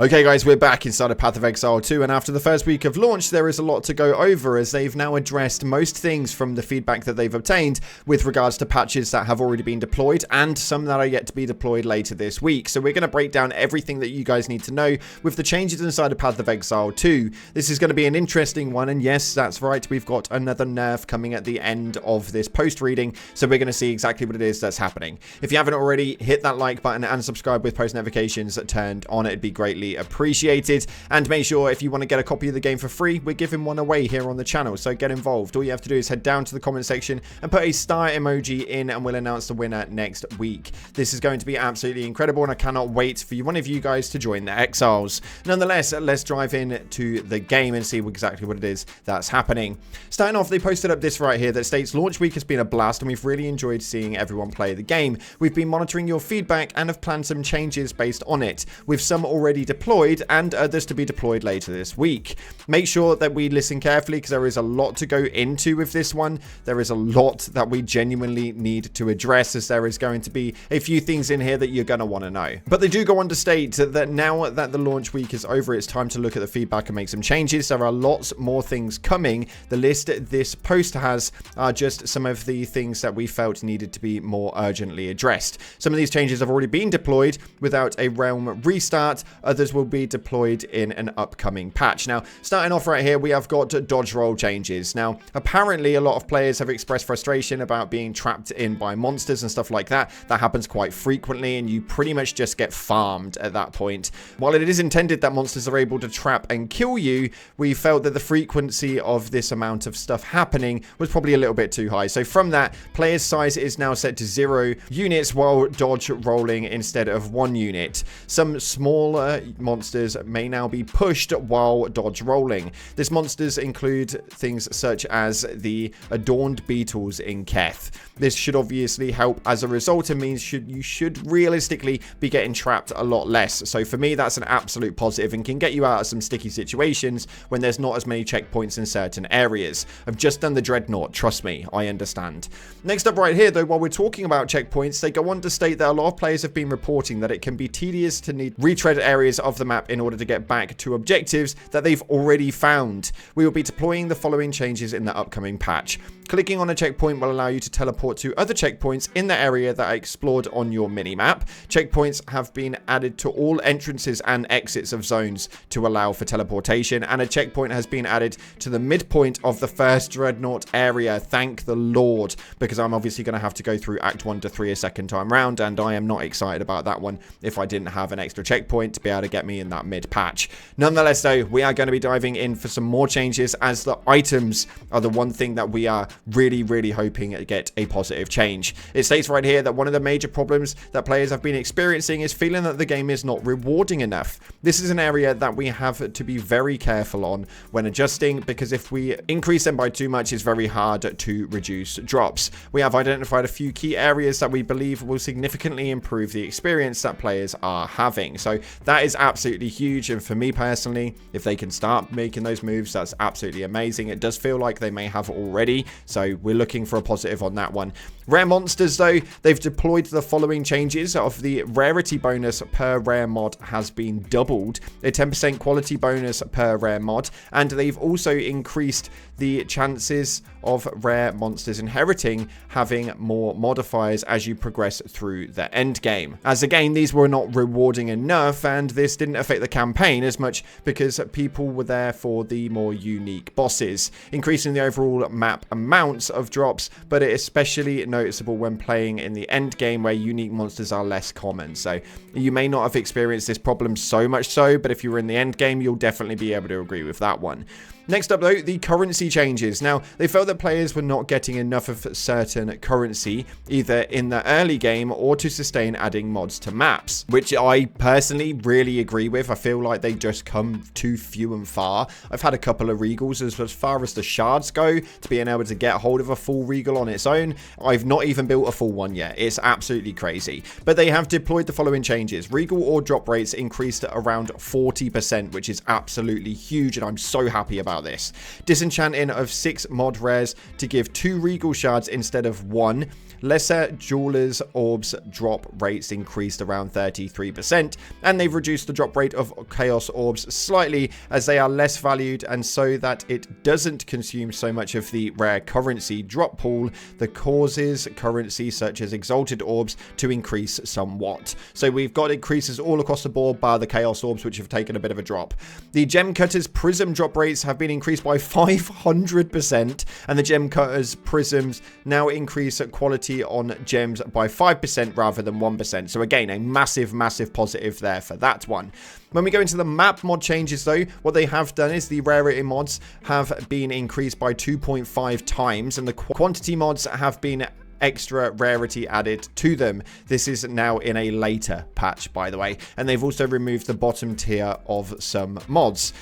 Okay guys, we're back inside of Path of Exile 2, and after the first week of launch there is a lot to go over as they've now addressed most things from the feedback that they've obtained with regards to patches that have already been deployed and some that are yet to be deployed later this week. So we're going to break down everything that you guys need to know with the changes inside of Path of Exile 2. This is going to be an interesting one, and yes, that's right, we've got another nerf coming at the end of this post reading, so we're going to see exactly what it is that's happening. If you haven't already, hit that like button and subscribe with post notifications turned on. It'd be greatly appreciated, and make sure if you want to get a copy of the game for free, we're giving one away here on the channel, so get involved. All you have to do is head down to the comment section and put a star emoji in, and we'll announce the winner next week. This is going to be absolutely incredible, and I cannot wait for one of you guys to join the Exiles. Nonetheless, let's drive in to the game and see exactly what it is that's happening. Starting off, they posted up this right here that states launch week has been a blast and we've really enjoyed seeing everyone play the game. We've been monitoring your feedback and have planned some changes based on it, with some already deployed and others to be deployed later this week. Make sure that we listen carefully because there is a lot to go into with this one. There is a lot that we genuinely need to address, as there is going to be a few things in here that you're going to want to know. But they do go on to state that now that the launch week is over, it's time to look at the feedback and make some changes. There are lots more things coming. The list this post has are just some of the things that we felt needed to be more urgently addressed. Some of these changes have already been deployed without a realm restart. Others will be deployed in an upcoming patch. Now, starting off right here, we have got dodge roll changes. Now, apparently a lot of players have expressed frustration about being trapped in by monsters and stuff like that. That happens quite frequently, and you pretty much just get farmed at that point. While it is intended that monsters are able to trap and kill you, we felt that the frequency of this amount of stuff happening was probably a little bit too high. So from that, player's size is now set to 0 units while dodge rolling instead of 1 unit. Some smaller monsters may now be pushed while dodge rolling. These monsters include things such as the adorned beetles in Keth. This should obviously help as a result, and means you should realistically be getting trapped a lot less. So for me, that's an absolute positive and can get you out of some sticky situations when there's not as many checkpoints in certain areas. I've just done the Dreadnought, trust me, I understand. Next up right here though, while we're talking about checkpoints, they go on to state that a lot of players have been reporting that it can be tedious to need retread areas of the map in order to get back to objectives that they've already found. We will be deploying the following changes in the upcoming patch. Clicking on a checkpoint will allow you to teleport to other checkpoints in the area that are explored on your minimap. Checkpoints have been added to all entrances and exits of zones to allow for teleportation, and a checkpoint has been added to the midpoint of the first Dreadnought area. Thank the Lord, because I'm obviously going to have to go through Act 1 to 3 a second time round, and I am not excited about that one if I didn't have an extra checkpoint to be able to get me in that mid-patch. Nonetheless though, we are going to be diving in for some more changes, as the items are the one thing that we are really hoping to get a positive change. It states right here that one of the major problems that players have been experiencing is feeling that the game is not rewarding enough. This is an area that we have to be very careful on when adjusting, because if we increase them by too much, it's very hard to reduce drops. We have identified a few key areas that we believe will significantly improve the experience that players are having. So that is absolutely huge, and for me personally, if they can start making those moves, that's absolutely amazing. It does feel like they may have already, so we're looking for a positive on that one. Rare monsters though, they've deployed the following changes. Of the rarity bonus per rare mod has been doubled, a 10% quality bonus per rare mod, and they've also increased the chances of rare monsters inheriting, having more modifiers as you progress through the end game. As again, these were not rewarding enough, and this didn't affect the campaign as much because people were there for the more unique bosses, increasing the overall map amounts of drops, but it is especially noticeable when playing in the end game where unique monsters are less common. So you may not have experienced this problem so much so, but if you were in the end game, you'll definitely be able to agree with that one. Next up though, the currency changes. Now, they felt that players were not getting enough of certain currency, either in the early game or to sustain adding mods to maps, which I personally really agree with. I feel like they just come too few and far. I've had a couple of regals as far as the shards go, to being able to get hold of a full regal on its own. I've not even built a full one yet. It's absolutely crazy. But they have deployed the following changes. Regal ore drop rates increased around 40%, which is absolutely huge, and I'm so happy about this. Disenchanting of 6 mod rares to give 2 regal shards instead of 1. Lesser Jeweler's Orbs drop rates increased around 33%, and they've reduced the drop rate of Chaos Orbs slightly, as they are less valued, and so that it doesn't consume so much of the rare currency drop pool that causes currency such as Exalted Orbs to increase somewhat. So we've got increases all across the board bar the Chaos Orbs, which have taken a bit of a drop. The Gem Cutters Prism drop rates have been increased by 500%, and the Gem Cutters Prisms now increase quality on gems by 5% rather than 1%. So again, a massive positive there for that one. When we go into the map mod changes though, what they have done is the rarity mods have been increased by 2.5 times, and the quantity mods have been extra rarity added to them. This is now in a later patch, by the way, and they've also removed the bottom tier of some mods.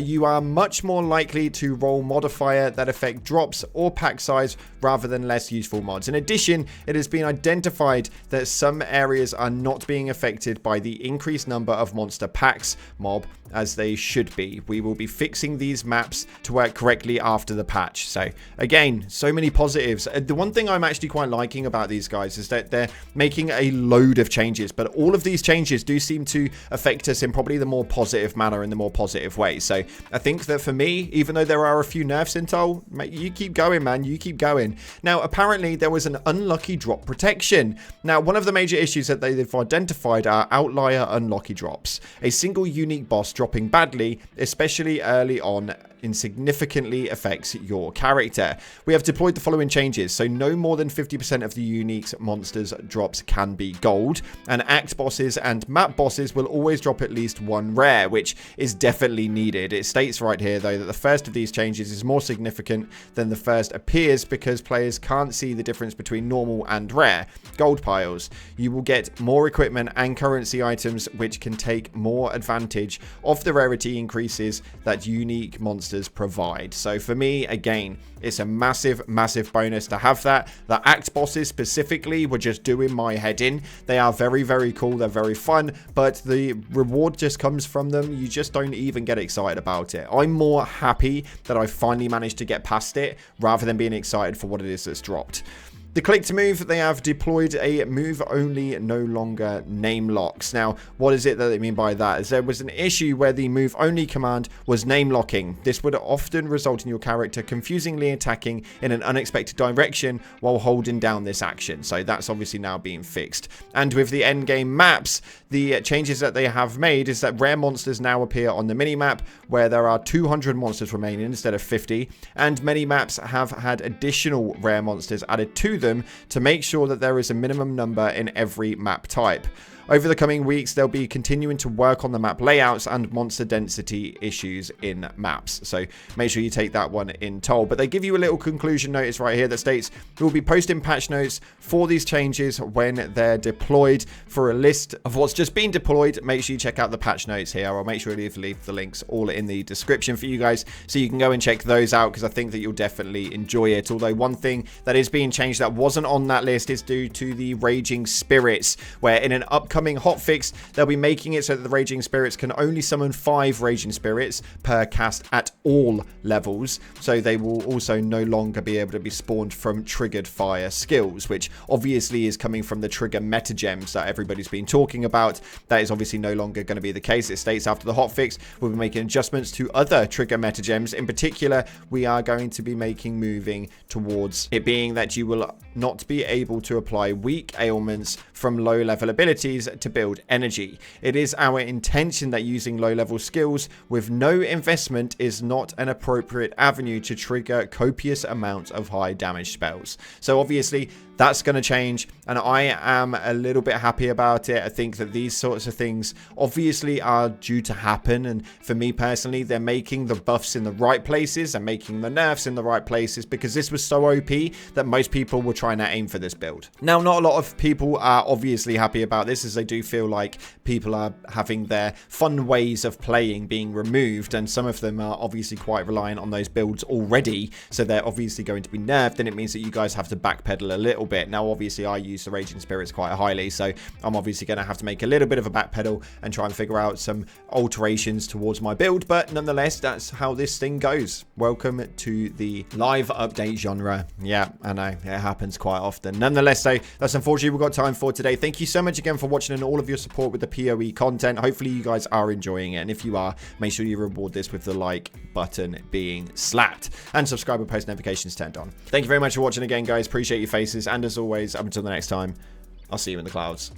You are much more likely to roll modifier that affect drops or pack size rather than less useful mods. In addition, it has been identified that some areas are not being affected by the increased number of monster packs mob as they should be. We will be fixing these maps to work correctly after the patch. So again, so many positives. The one thing I'm actually quite liking about these guys is that they're making a load of changes, but all of these changes do seem to affect us in probably the more positive manner, in the more positive way. So I think that for me, even though there are a few nerfs in tow, you keep going, man. You keep going. Now, apparently there was an unlucky drop protection. Now, one of the major issues that they've identified are outlier unlucky drops. A single unique boss dropping badly, especially early on, insignificantly affects your character. We have deployed the following changes. So no more than 50% of the unique monsters drops can be gold, and act bosses and map bosses will always drop at least one rare, which is definitely needed. It states right here though that the first of these changes is more significant than the first appears because players can't see the difference between normal and rare gold piles. You will get more equipment and currency items which can take more advantage of the rarity increases that unique monsters provide. So for me, again, it's a massive bonus to have that. The act bosses specifically were just doing my head in. They are very cool. They're very fun, but the reward just comes from them. You just don't even get excited about it. I'm more happy that I finally managed to get past it rather than being excited for what it is that's dropped. The click to move, they have deployed a move only, no longer name locks. Now, what is it that they mean by that? Is there was an issue where the move only command was name locking. This would often result in your character confusingly attacking in an unexpected direction while holding down this action. So that's obviously now being fixed. And with the endgame maps, the changes that they have made is that rare monsters now appear on the minimap where there are 200 monsters remaining instead of 50. And many maps have had additional rare monsters added to them to make sure that there is a minimum number in every map type. Over the coming weeks, they'll be continuing to work on the map layouts and monster density issues in maps. So make sure you take that one in toll. But they give you a little conclusion notice right here that states we'll be posting patch notes for these changes when they're deployed. For a list of what's just been deployed, make sure you check out the patch notes here. I'll make sure to leave the links all in the description for you guys so you can go and check those out, because I think that you'll definitely enjoy it. Although one thing that is being changed that wasn't on that list is due to the Raging Spirits, where in an upcoming hotfix they'll be making it so that the Raging Spirits can only summon 5 Raging Spirits per cast at all levels. So they will also no longer be able to be spawned from triggered fire skills, which obviously is coming from the trigger meta gems that everybody's been talking about. That is obviously no longer going to be the case. It states after the hotfix we'll be making adjustments to other trigger meta gems. In particular, we are going to be moving towards it being that you will not be able to apply weak ailments from low level abilities to build energy. It is our intention that using low level skills with no investment is not an appropriate avenue to trigger copious amounts of high damage spells. So obviously that's going to change, and I am a little bit happy about it. I think that these sorts of things obviously are due to happen, and for me personally, they're making the buffs in the right places and making the nerfs in the right places, because this was so OP that most people were trying to aim for this build. Now, not a lot of people are obviously happy about this, as they do feel like people are having their fun ways of playing being removed, and some of them are obviously quite reliant on those builds already, so they're obviously going to be nerfed, and it means that you guys have to backpedal a little bit. Now, obviously, I use the Raging Spirits quite highly, so I'm obviously going to have to make a little bit of a backpedal and try and figure out some alterations towards my build, but nonetheless, that's how this thing goes. Welcome to the live update genre. Yeah, I know, it happens quite often. Nonetheless, so that's unfortunately we've got time for today. Thank you so much again for watching. watching and all of your support with the PoE content. Hopefully you guys are enjoying it, and if you are, make sure you reward this with the like button being slapped, and subscribe and post notifications turned on. Thank you very much for watching again, guys. Appreciate your faces, and as always, up until the next time, I'll see you in the clouds.